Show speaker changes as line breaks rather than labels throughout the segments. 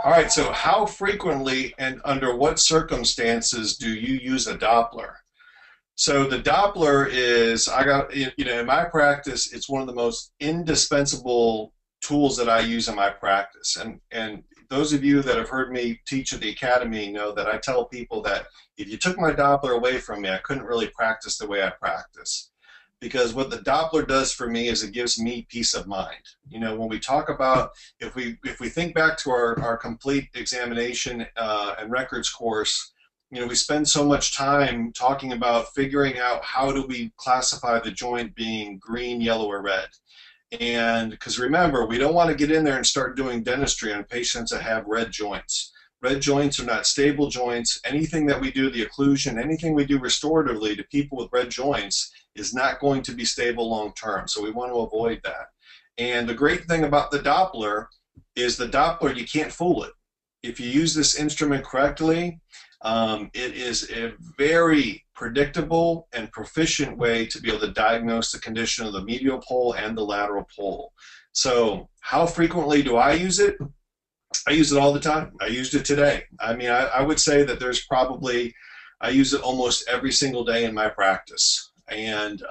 All right, so how frequently and under what circumstances do you use a Doppler? So the Doppler is, in my practice, it's one of the most indispensable tools that I use in my practice. And those of you that have heard me teach at the academy know that I tell people that if you took my Doppler away from me, I couldn't really practice the way I practice. Because what the Doppler does for me is it gives me peace of mind. When we talk about, if we think back to our complete examination and records course, we spend so much time talking about figuring out how do we classify the joint being green, yellow, or red. And because remember, we don't want to get in there and start doing dentistry on patients that have red joints. Red joints are not stable joints. Anything that we do, the occlusion, anything we do restoratively to people with red joints is not going to be stable long term. So we want to avoid that. And the great thing about the Doppler is the Doppler, you can't fool it. If you use this instrument correctly, it is a very predictable and proficient way to be able to diagnose the condition of the medial pole and the lateral pole. So how frequently do I use it? I use it all the time. I used it today. I mean, I would say that I use it almost every single day in my practice. And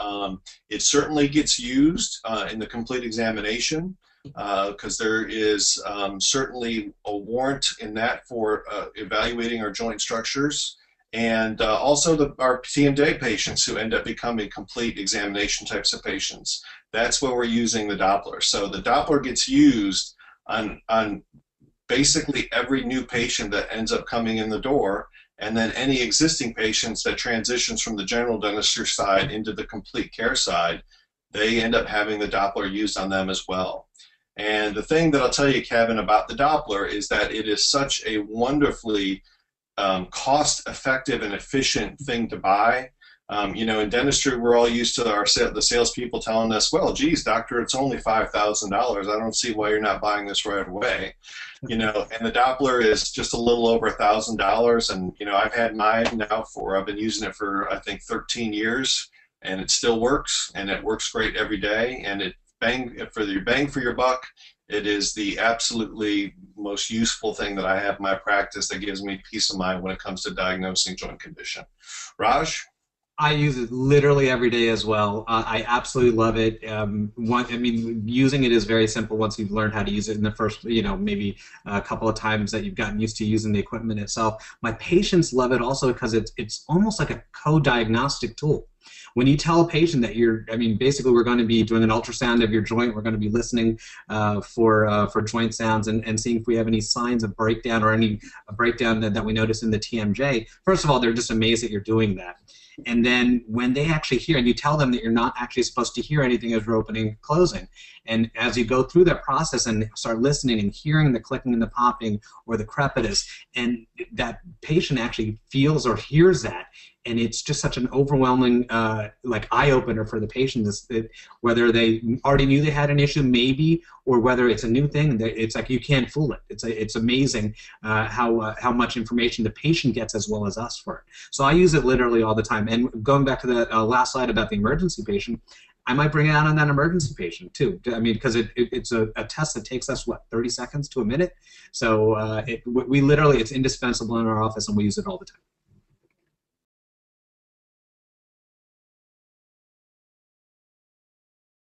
it certainly gets used in the complete examination because there is certainly a warrant in that for evaluating our joint structures. And also our TMJ patients who end up becoming complete examination types of patients. That's where we're using the Doppler. So the Doppler gets used on basically every new patient that ends up coming in the door, and then any existing patients that transitions from the general dentistry side into the complete care side, they end up having the Doppler used on them as well. And the thing that I'll tell you, Kevin, about the Doppler is that it is such a wonderfully cost-effective and efficient thing to buy. In dentistry, we're all used to the salespeople telling us, well, geez, doctor, it's only $5,000. I don't see why you're not buying this right away. And the Doppler is just a little over $1,000. And, I've had mine now I've been using it for, I think, 13 years, and it still works, and it works great every day. And bang for your buck, it is the absolutely most useful thing that I have in my practice that gives me peace of mind when it comes to diagnosing joint condition. Raj?
I use it literally every day as well. I absolutely love it. Using it is very simple once you've learned how to use it in the first, maybe a couple of times that you've gotten used to using the equipment itself. My patients love it also because it's almost like a co-diagnostic tool. When you tell a patient that basically we're going to be doing an ultrasound of your joint, we're going to be listening for joint sounds and seeing if we have any signs of breakdown or any breakdown that we notice in the TMJ. First of all, they're just amazed that you're doing that. And then when they actually hear, and you tell them that you're not actually supposed to hear anything as you're opening and closing, and as you go through that process and start listening and hearing the clicking and the popping or the crepitus, and that patient actually feels or hears that, and it's just such an overwhelming eye-opener for the patient, whether they already knew they had an issue maybe, or whether it's a new thing. It's like you can't fool it. It's amazing how much information the patient gets as well as us for it. So I use it literally all the time. And going back to that last slide about the emergency patient, I might bring it out on that emergency patient too. Because it's a test that takes us, 30 seconds to a minute. So we literally, it's indispensable in our office, and we use it all the time.